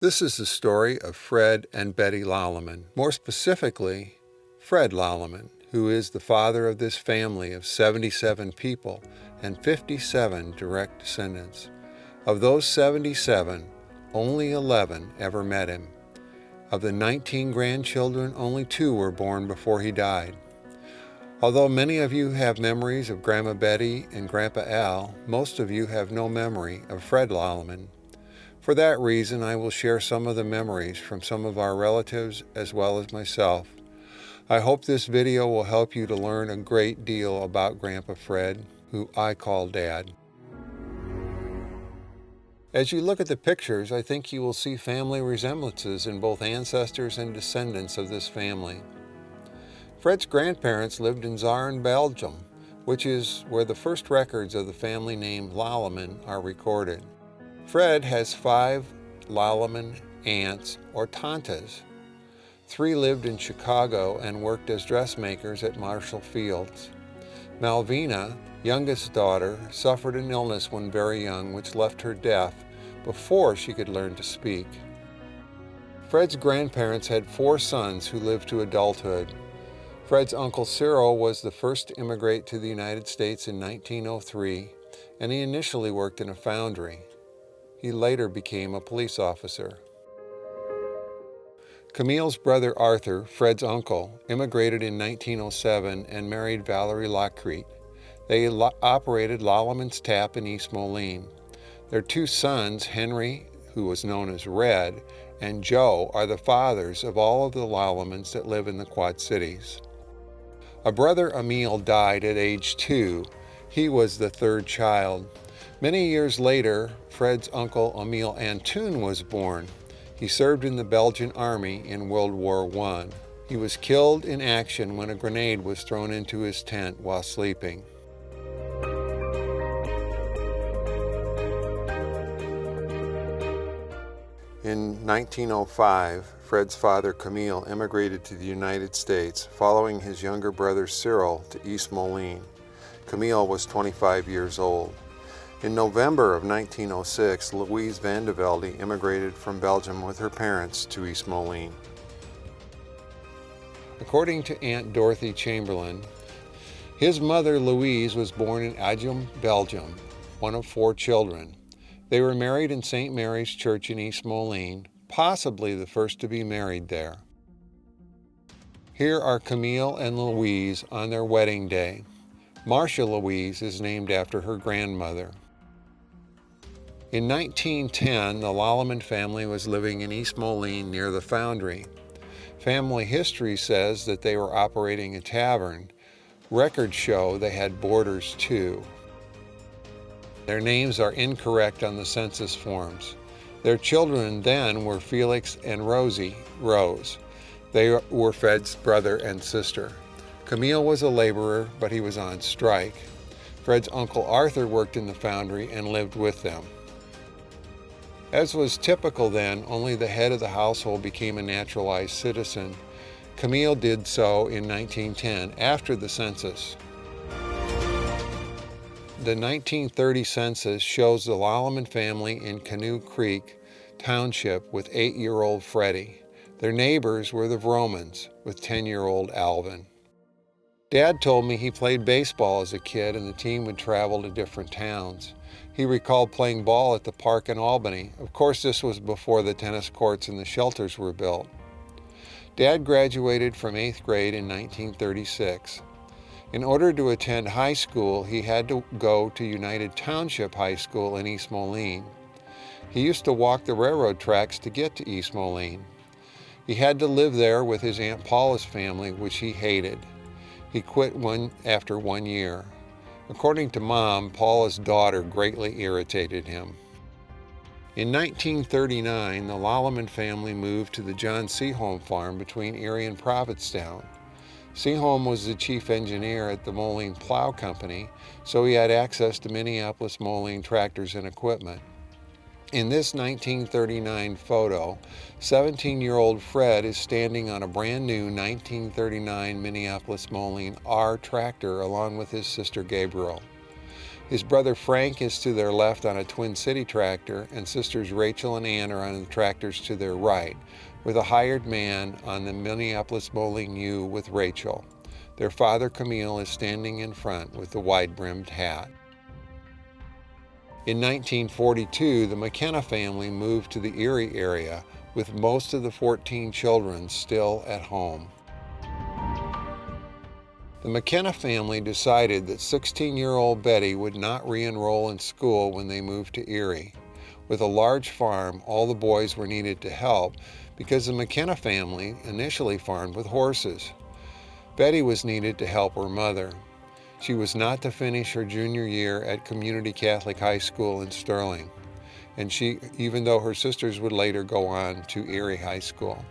This is the story of Fred and Betty Laleman, more specifically, Fred Laleman, who is the father of this family of 77 people and 57 direct descendants. Of those 77, only 11 ever met him. Of the 19 grandchildren, only 2 were born before he died. Although many of you have memories of Grandma Betty and Grandpa Al, most of you have no memory of Fred Laleman. For that reason, I will share some of the memories from some of our relatives as well as myself. I hope this video will help you to learn a great deal about Grandpa Fred, who I call Dad. As you look at the pictures, I think you will see family resemblances in both ancestors and descendants of this family. Fred's grandparents lived in Zaarn, Belgium, which is where the first records of the family name Laleman are recorded. Fred has 5 Laleman aunts or tantes. 3 lived in Chicago and worked as dressmakers at Marshall Fields. Malvina, youngest daughter, suffered an illness when very young which left her deaf before she could learn to speak. Fred's grandparents had 4 sons who lived to adulthood. Fred's uncle Cyril was the first to immigrate to the United States in 1903, and he initially worked in a foundry. He later became a police officer. Camille's brother Arthur, Fred's uncle, immigrated in 1907 and married Valerie Lacrete. They operated Laleman's Tap in East Moline. Their 2 sons, Henry, who was known as Red, and Joe, are the fathers of all of the Lalemans that live in the Quad Cities. A brother, Emile, died at age 2. He was the 3rd child. Many years later, Fred's uncle Emile Antoon was born. He served in the Belgian army in World War I. He was killed in action when a grenade was thrown into his tent while sleeping. In 1905, Fred's father Camille immigrated to the United States, following his younger brother Cyril to East Moline. Camille was 25 years old. In November of 1906, Louise Van de Velde immigrated from Belgium with her parents to East Moline. According to Aunt Dorothy Chamberlain, his mother Louise was born in Agen, Belgium, one of 4 children. They were married in St. Mary's Church in East Moline, possibly the first to be married there. Here are Camille and Louise on their wedding day. Marcia Louise is named after her grandmother. In 1910, the Laleman family was living in East Moline near the foundry. Family history says that they were operating a tavern. Records show they had boarders too. Their names are incorrect on the census forms. Their children then were Felix and Rosie Rose. They were Fred's brother and sister. Camille was a laborer, but he was on strike. Fred's uncle Arthur worked in the foundry and lived with them. As was typical then, only the head of the household became a naturalized citizen. Camille did so in 1910, after the census. The 1930 census shows the Laleman family in Canoe Creek Township with 8-year-old Freddie. Their neighbors were the Vromans with 10-year-old Alvin. Dad told me he played baseball as a kid and the team would travel to different towns. He recalled playing ball at the park in Albany. Of course, this was before the tennis courts and the shelters were built. Dad graduated from 8th grade in 1936. In order to attend high school, he had to go to United Township High School in East Moline. He used to walk the railroad tracks to get to East Moline. He had to live there with his Aunt Paula's family, which he hated. He quit after 1 year. According to Mom, Paula's daughter greatly irritated him. In 1939, the Laleman family moved to the John Seaholm farm between Erie and Provincetown. Seaholm was the chief engineer at the Moline Plow Company, so he had access to Minneapolis Moline tractors and equipment. In this 1939 photo, 17-year-old Fred is standing on a brand new 1939 Minneapolis Moline R tractor along with his sister Gabriel. His brother Frank is to their left on a Twin City tractor, and sisters Rachel and Ann are on the tractors to their right, with a hired man on the Minneapolis Bowling U with Rachel. Their father Camille is standing in front with the wide-brimmed hat. In 1942, the McKenna family moved to the Erie area, with most of the 14 children still at home. The McKenna family decided that 16-year-old Betty would not re-enroll in school when they moved to Erie. With a large farm, all the boys were needed to help because the McKenna family initially farmed with horses. Betty was needed to help her mother. She was not to finish her junior year at Community Catholic High School in Sterling, and even though her sisters would later go on to Erie High School.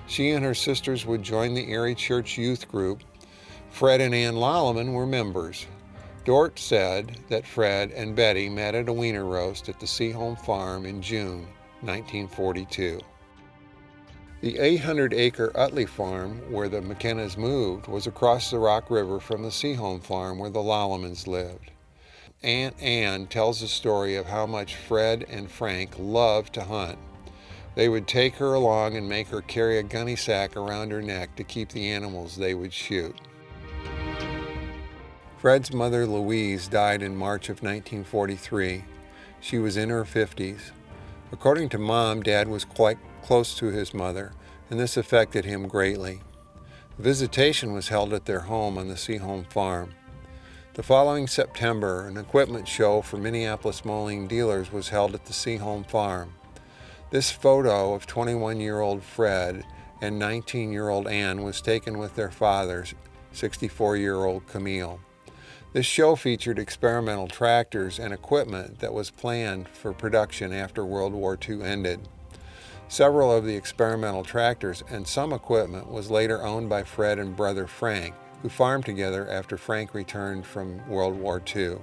She and her sisters would join the Erie Church Youth Group. Fred and Ann Laleman were members. Dort said that Fred and Betty met at a wiener roast at the Seaholm Farm in June 1942. The 800-acre Utley Farm, where the McKennas moved, was across the Rock River from the Seaholm Farm where the Lalemans lived. Aunt Ann tells the story of how much Fred and Frank loved to hunt. They would take her along and make her carry a gunny sack around her neck to keep the animals they would shoot. Fred's mother, Louise, died in March of 1943. She was in her 50s. According to Mom, Dad was quite close to his mother, and this affected him greatly. The visitation was held at their home on the Seaholm Farm. The following September, an equipment show for Minneapolis Moline dealers was held at the Seaholm Farm. This photo of 21-year-old Fred and 19-year-old Ann was taken with their father, 64-year-old Camille. This show featured experimental tractors and equipment that was planned for production after World War II ended. Several of the experimental tractors and some equipment was later owned by Fred and brother Frank, who farmed together after Frank returned from World War II.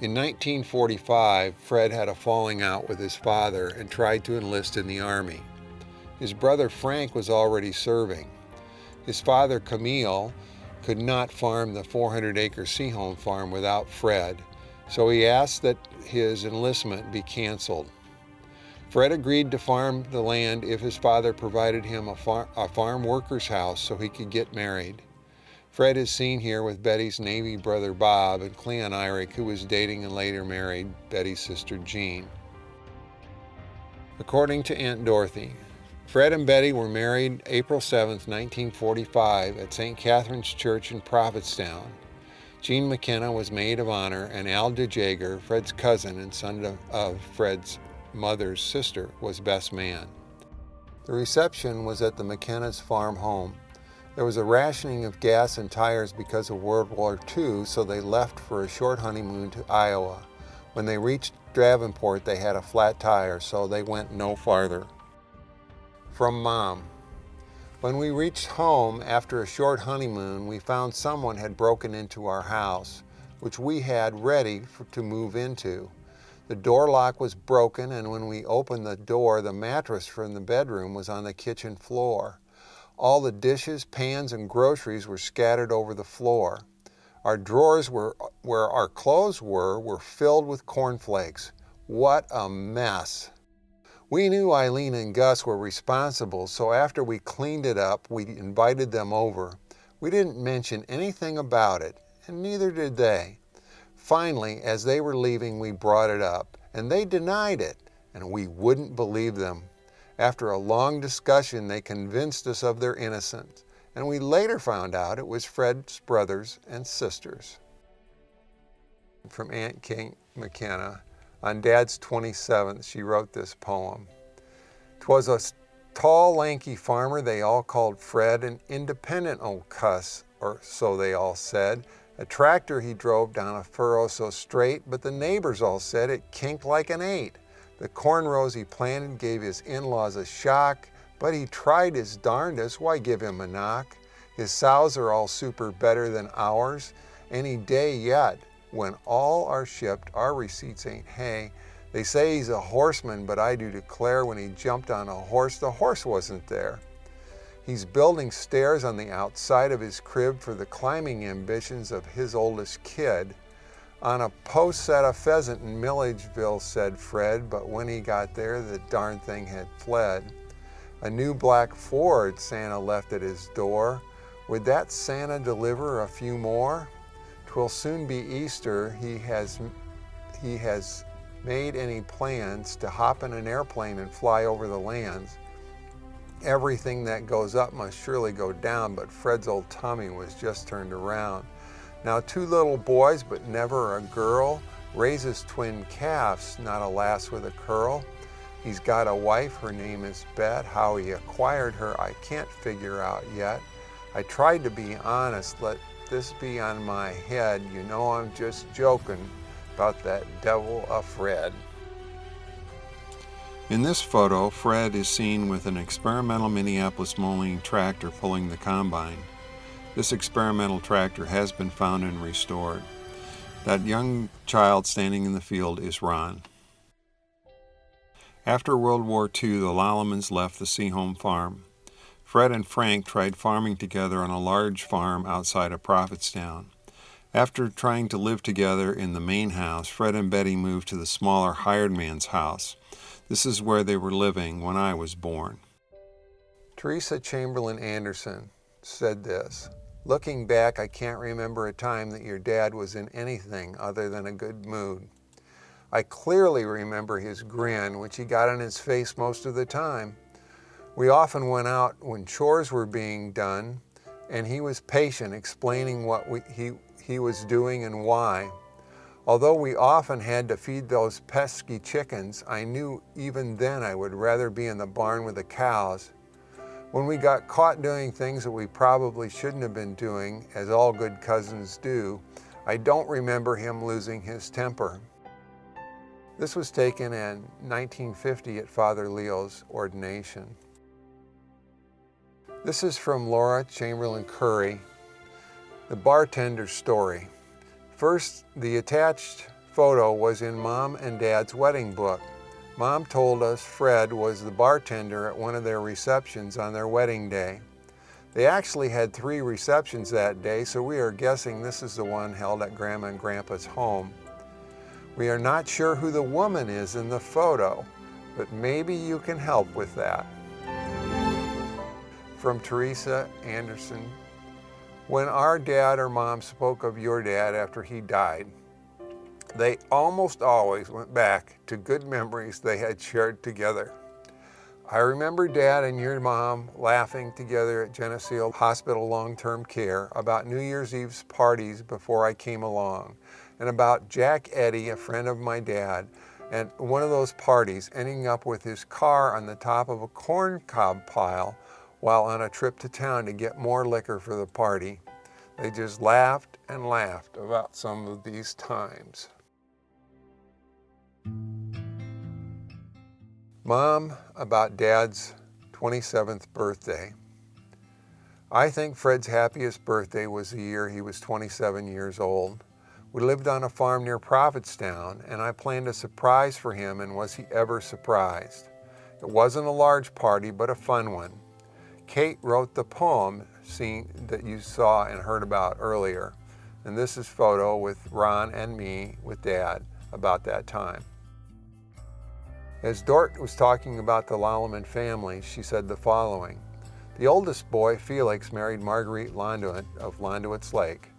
In 1945, Fred had a falling out with his father and tried to enlist in the Army. His brother Frank was already serving. His father Camille could not farm the 400-acre Seaholm farm without Fred, so he asked that his enlistment be canceled. Fred agreed to farm the land if his father provided him a farm worker's house so he could get married. Fred is seen here with Betty's Navy brother Bob and Cleon Eyrick, who was dating and later married Betty's sister Jean. According to Aunt Dorothy, Fred and Betty were married April 7, 1945 at St. Catherine's Church in Prophetstown. Jean McKenna was maid of honor, and Al DeJager, Fred's cousin and son of Fred's mother's sister, was best man. The reception was at the McKenna's farm home. There was a rationing of gas and tires because of World War II, so they left for a short honeymoon to Iowa. When they reached Davenport, they had a flat tire, so they went no farther. From Mom. When we reached home after a short honeymoon, we found someone had broken into our house, which we had ready to move into. The door lock was broken, and when we opened the door, the mattress from the bedroom was on the kitchen floor. All the dishes, pans, and groceries were scattered over the floor. Our drawers where our clothes were filled with cornflakes. What a mess! We knew Eileen and Gus were responsible, so after we cleaned it up, we invited them over. We didn't mention anything about it, and neither did they. Finally, as they were leaving, we brought it up, and they denied it, and we wouldn't believe them. After a long discussion, they convinced us of their innocence, and we later found out it was Fred's brothers and sisters. From Aunt Kate McKenna. On Dad's 27th, she wrote this poem. "'Twas a tall, lanky farmer they all called Fred, an independent old cuss, or so they all said. A tractor he drove down a furrow so straight, but the neighbors all said it kinked like an 8. The cornrows he planted gave his in-laws a shock, but he tried his darndest, why give him a knock? His sows are all super better than ours, any day yet. When all are shipped, our receipts ain't hay. They say he's a horseman, but I do declare when he jumped on a horse, the horse wasn't there. He's building stairs on the outside of his crib for the climbing ambitions of his oldest kid. On a post sat a pheasant in Milledgeville, said Fred, but when he got there, the darn thing had fled. A new black Ford Santa left at his door. Would that Santa deliver a few more? 'Twill soon be Easter. He has made any plans to hop in an airplane and fly over the lands? Everything that goes up must surely go down, but Fred's old tummy was just turned around. Now 2 little boys, but never a girl, raises twin calves, not a lass with a curl. He's got a wife, her name is Bet. How he acquired her, I can't figure out yet. I tried to be honest, let this be on my head. You know I'm just joking about that devil of Fred. In this photo, Fred is seen with an experimental Minneapolis mowing tractor pulling the combine. This experimental tractor has been found and restored. That young child standing in the field is Ron. After World War II, the Lalemans left the Seaholm farm. Fred and Frank tried farming together on a large farm outside of Prophetstown. After trying to live together in the main house, Fred and Betty moved to the smaller hired man's house. This is where they were living when I was born. Teresa Chamberlain Anderson said this, "Looking back, I can't remember a time that your dad was in anything other than a good mood. I clearly remember his grin, which he got on his face most of the time. We often went out when chores were being done, and he was patient, explaining what he was doing and why. Although we often had to feed those pesky chickens, I knew even then I would rather be in the barn with the cows. When we got caught doing things that we probably shouldn't have been doing, as all good cousins do, I don't remember him losing his temper." This was taken in 1950 at Father Leo's ordination. This is from Laura Chamberlain Curry, The Bartender's Story. First, the attached photo was in Mom and Dad's wedding book. Mom told us Fred was the bartender at one of their receptions on their wedding day. They actually had 3 receptions that day, so we are guessing this is the one held at Grandma and Grandpa's home. We are not sure who the woman is in the photo, but maybe you can help with that. From Teresa Anderson, when our dad or mom spoke of your dad after he died, they almost always went back to good memories they had shared together. I remember Dad and your mom laughing together at Geneseo Hospital Long-Term Care about New Year's Eve's parties before I came along, and about Jack Eddy, a friend of my dad, and one of those parties ending up with his car on the top of a corn cob pile while on a trip to town to get more liquor for the party. They just laughed and laughed about some of these times. Mom, about Dad's 27th birthday. I think Fred's happiest birthday was the year he was 27 years old. We lived on a farm near Prophetstown, and I planned a surprise for him, and was he ever surprised? It wasn't a large party, but a fun one. Kate wrote the poem that you saw and heard about earlier, and this is a photo with Ron and me with Dad about that time. As Dort was talking about the Laleman family, she said the following. The oldest boy, Felix, married Marguerite Londuit of Londuit's Lake.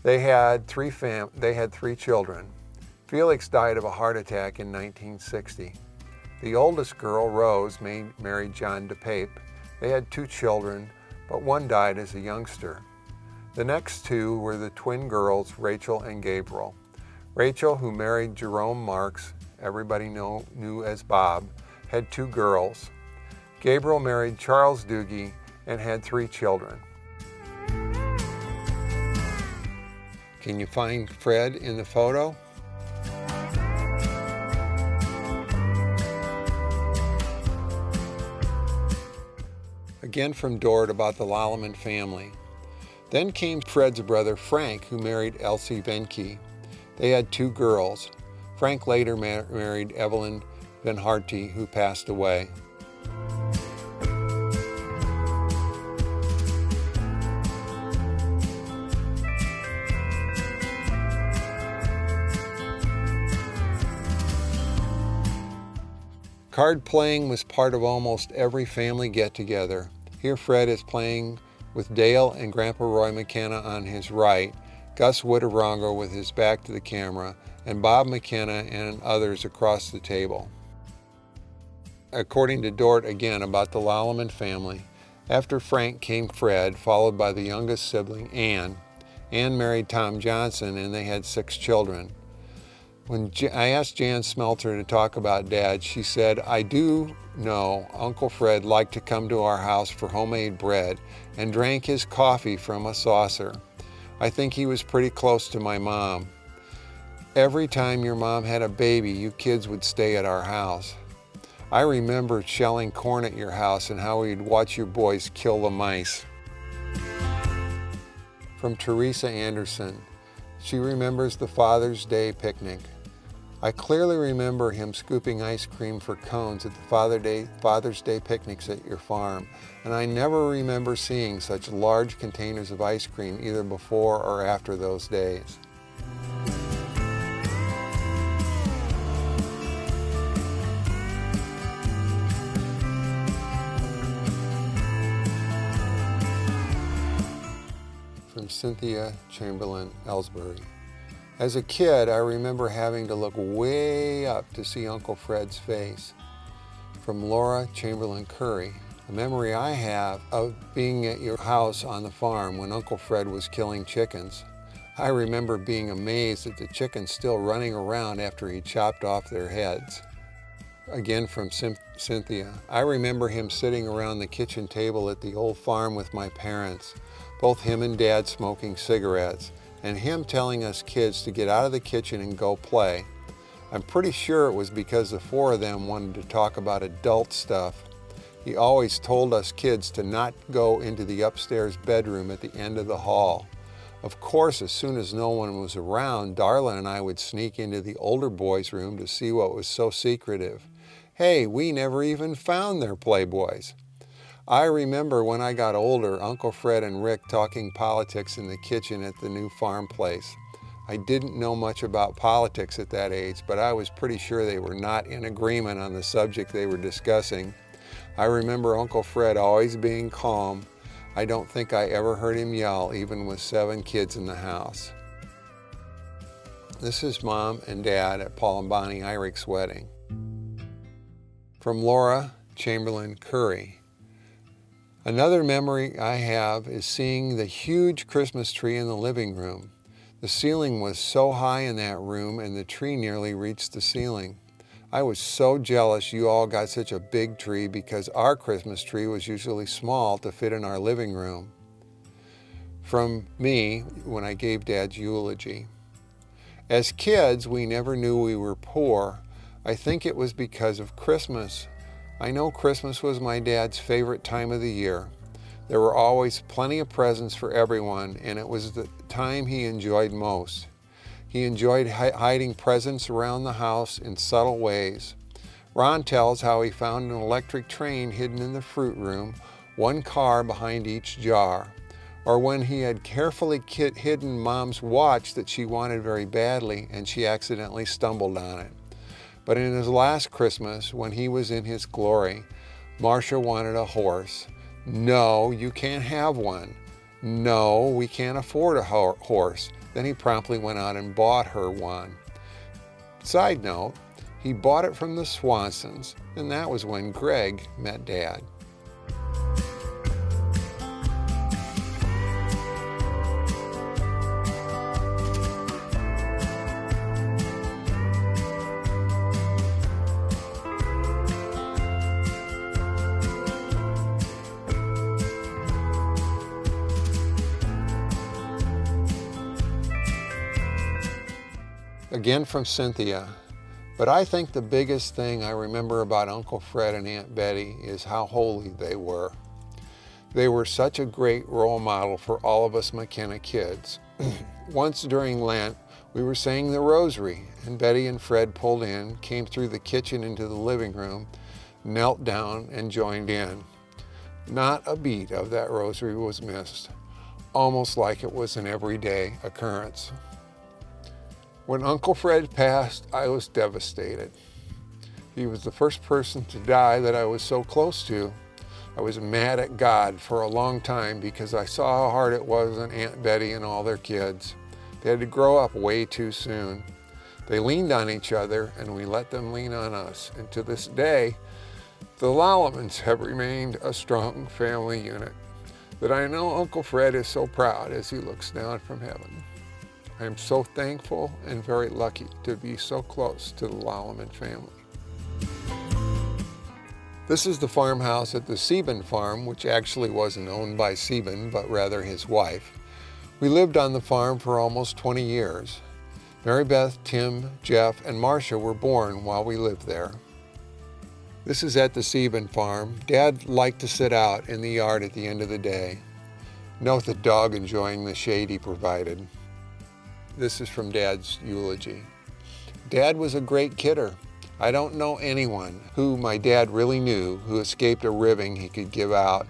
They had three children. Felix died of a heart attack in 1960. The oldest girl, Rose, married John DePape. They had 2 children, but one died as a youngster. The next 2 were the twin girls, Rachel and Gabriel. Rachel, who married Jerome Marks, everybody knew as Bob, had 2 girls. Gabriel married Charles Doogie and had 3 children. Can you find Fred in the photo? Again from Dort about the Laleman family. Then came Fred's brother Frank, who married Elsie Venke. They had 2 girls. Frank later married Evelyn Van Harty, who passed away. Card playing was part of almost every family get-together. Here Fred is playing with Dale and Grandpa Roy McKenna on his right, Gus Witterongo with his back to the camera, and Bob McKenna and others across the table. According to Dort again about the Laleman family, after Frank came Fred, followed by the youngest sibling, Ann. Ann married Tom Johnson and they had 6 children. When I asked Jan Smelter to talk about Dad, she said, "I do know Uncle Fred liked to come to our house for homemade bread and drank his coffee from a saucer. I think he was pretty close to my mom. Every time your mom had a baby, you kids would stay at our house. I remember shelling corn at your house and how we'd watch your boys kill the mice." From Teresa Anderson, she remembers the Father's Day picnic. "I clearly remember him scooping ice cream for cones at the Father's Day picnics at your farm, and I never remember seeing such large containers of ice cream either before or after those days." From Cynthia Chamberlain Ellsbury. "As a kid, I remember having to look way up to see Uncle Fred's face." From Laura Chamberlain Curry. "A memory I have of being at your house on the farm when Uncle Fred was killing chickens. I remember being amazed at the chickens still running around after he chopped off their heads." Again from Cynthia. "I remember him sitting around the kitchen table at the old farm with my parents, both him and Dad smoking cigarettes, and him telling us kids to get out of the kitchen and go play. I'm pretty sure it was because the 4 of them wanted to talk about adult stuff. He always told us kids to not go into the upstairs bedroom at the end of the hall. Of course, as soon as no one was around, Darla and I would sneak into the older boys' room to see what was so secretive. Hey, we never even found their Playboys. I remember when I got older, Uncle Fred and Rick talking politics in the kitchen at the new farm place. I didn't know much about politics at that age, but I was pretty sure they were not in agreement on the subject they were discussing. I remember Uncle Fred always being calm. I don't think I ever heard him yell, even with 7 kids in the house." This is Mom and Dad at Paul and Bonnie Eirich's wedding. From Laura Chamberlain Curry. "Another memory I have is seeing the huge Christmas tree in the living room. The ceiling was so high in that room and the tree nearly reached the ceiling. I was so jealous you all got such a big tree because our Christmas tree was usually small to fit in our living room." From me, when I gave Dad's eulogy. "As kids, we never knew we were poor. I think it was because of Christmas. I know Christmas was my dad's favorite time of the year. There were always plenty of presents for everyone, and it was the time he enjoyed most. He enjoyed hiding presents around the house in subtle ways. Ron tells how he found an electric train hidden in the fruit room, 1 car behind each jar. Or when he had carefully hidden Mom's watch that she wanted very badly and she accidentally stumbled on it. But in his last Christmas, when he was in his glory, Marcia wanted a horse. 'No, you can't have one.' 'No, we can't afford a horse.' Then he promptly went out and bought her one. Side note, he bought it from the Swansons, and that was when Greg met Dad." Again from Cynthia. "But I think the biggest thing I remember about Uncle Fred and Aunt Betty is how holy they were. They were such a great role model for all of us McKenna kids. Once during Lent, we were saying the rosary, and Betty and Fred pulled in, came through the kitchen into the living room, knelt down, and joined in. Not a beat of that rosary was missed, almost like it was an everyday occurrence. When Uncle Fred passed, I was devastated. He was the first person to die that I was so close to. I was mad at God for a long time because I saw how hard it was on Aunt Betty and all their kids. They had to grow up way too soon. They leaned on each other and we let them lean on us. And to this day, the Lalemans have remained a strong family unit that I know Uncle Fred is so proud as he looks down from heaven. I am so thankful and very lucky to be so close to the Laleman family. This is the farmhouse at the Sieben farm, which actually wasn't owned by Sieben, but rather his wife. We lived on the farm for almost 20 years. Mary Beth, Tim, Jeff, and Marcia were born while we lived there. This is at the Sieben farm. Dad liked to sit out in the yard at the end of the day. Note the dog enjoying the shade he provided. This is from Dad's eulogy. Dad was a great kidder. I don't know anyone who my dad really knew who escaped a ribbing he could give out.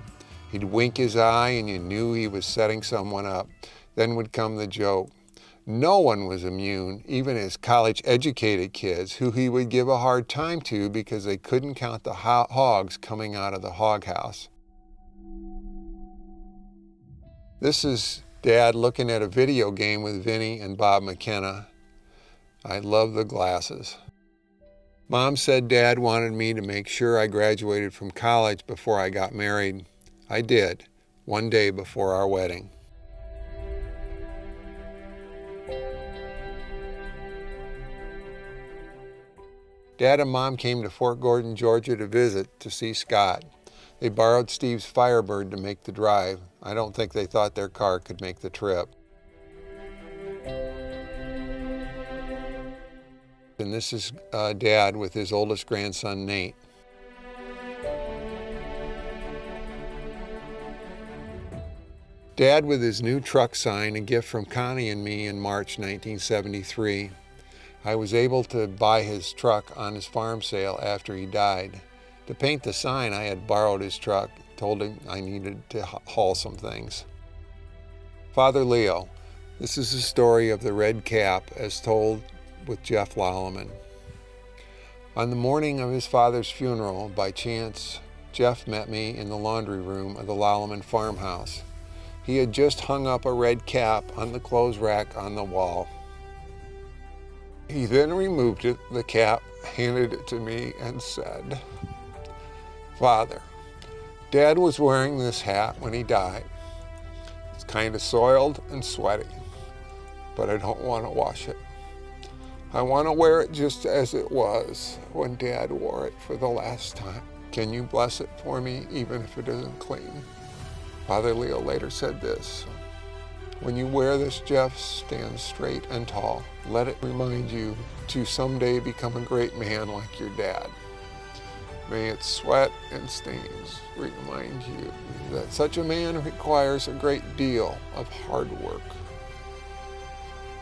He'd wink his eye and you knew he was setting someone up. Then would come the joke. No one was immune, even his college-educated kids, who he would give a hard time to because they couldn't count the hogs coming out of the hog house. This is Dad looking at a video game with Vinny and Bob McKenna. I love the glasses. Mom said Dad wanted me to make sure I graduated from college before I got married. I did, one day before our wedding. Dad and Mom came to Fort Gordon, Georgia to visit to see Scott. They borrowed Steve's Firebird to make the drive. I don't think they thought their car could make the trip. And this is Dad with his oldest grandson, Nate. Dad with his new truck sign, a gift from Connie and me in March 1973. I was able to buy his truck on his farm sale after he died. To paint the sign, I had borrowed his truck, told him I needed to haul some things. Father Leo. This is the story of the red cap as told with Jeff Laleman. On the morning of his father's funeral, by chance, Jeff met me in the laundry room of the Laleman farmhouse. He had just hung up a red cap on the clothes rack on the wall. He then removed it, the cap, handed it to me, and said, "Father, Dad was wearing this hat when he died. It's kind of soiled and sweaty, but I don't want to wash it. I want to wear it just as it was when Dad wore it for the last time. Can you bless it for me, even if it isn't clean?" Father Leo later said this, "When you wear this, Jeff, stand straight and tall. Let it remind you to someday become a great man like your dad. May its sweat and stains remind you that such a man requires a great deal of hard work."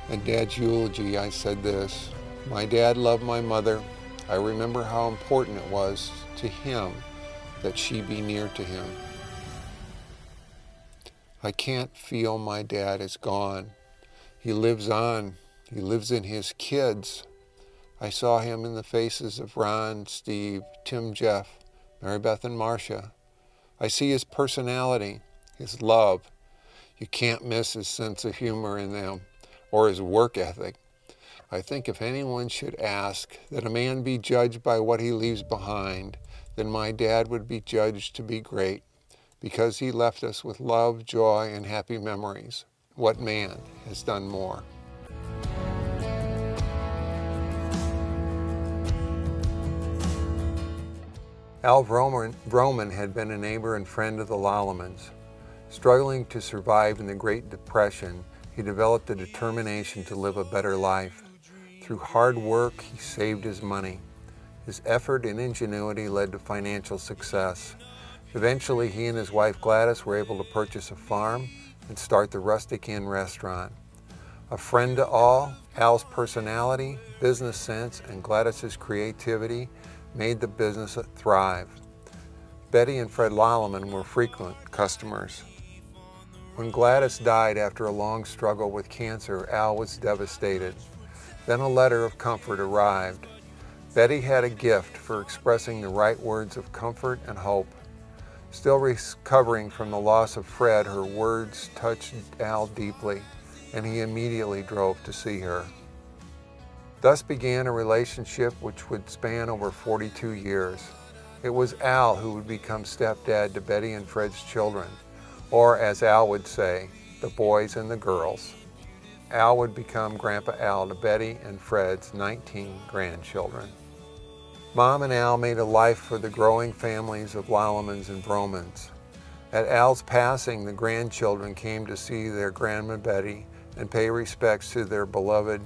In Dad's eulogy, I said this, "My dad loved my mother. I remember how important it was to him that she be near to him. I can't feel my dad is gone. He lives on. He lives in his kids. I saw him in the faces of Ron, Steve, Tim, Jeff, Mary Beth, and Marcia. I see his personality, his love. You can't miss his sense of humor in them, or his work ethic. I think if anyone should ask that a man be judged by what he leaves behind, then my dad would be judged to be great, because he left us with love, joy, and happy memories. What man has done more?" Al Vroman had been a neighbor and friend of the Lalemans. Struggling to survive in the Great Depression, he developed a determination to live a better life. Through hard work, he saved his money. His effort and ingenuity led to financial success. Eventually, he and his wife Gladys were able to purchase a farm and start the Rustic Inn restaurant. A friend to all, Al's personality, business sense, and Gladys's creativity made the business thrive. Betty and Fred Laleman were frequent customers. When Gladys died after a long struggle with cancer, Al was devastated. Then a letter of comfort arrived. Betty had a gift for expressing the right words of comfort and hope. Still recovering from the loss of Fred, her words touched Al deeply, and he immediately drove to see her. Thus began a relationship which would span over 42 years. It was Al who would become stepdad to Betty and Fred's children, or as Al would say, the boys and the girls. Al would become Grandpa Al to Betty and Fred's 19 grandchildren. Mom and Al made a life for the growing families of Lalemans and Vromans. At Al's passing, the grandchildren came to see their Grandma Betty and pay respects to their beloved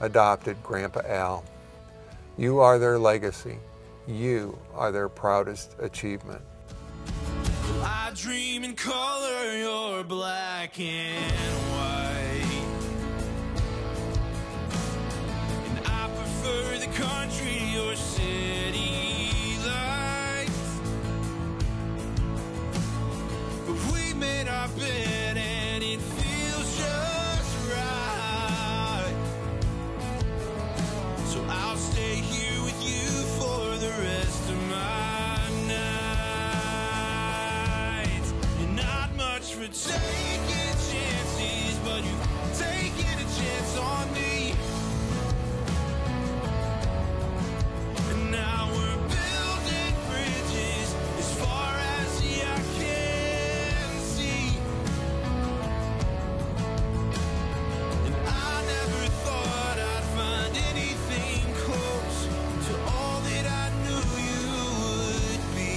adopted Grandpa Al. You are their legacy. You are their proudest achievement. I dream in color, you're black and white. And I prefer the country, your city lights. But we made our bed and it feels just right. So I'll stay here with you for the rest of my nights. You're not much for taking chances, but you've taken a chance on me. And now we're building bridges as far as the eye can see. And I never thought I'd find anything close to all that I knew you would be.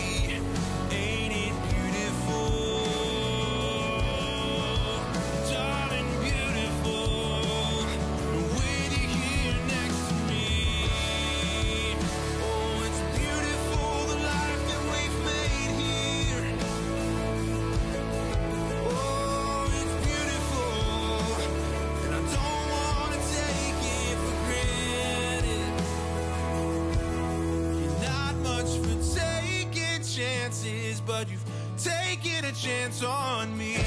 Ain't it beautiful? Darling, beautiful. With you here next to me. Oh, it's beautiful, the life that we've made here. Oh, it's beautiful, and I don't want to take it for granted. You're not much for taking chances, but you've taken a chance on me.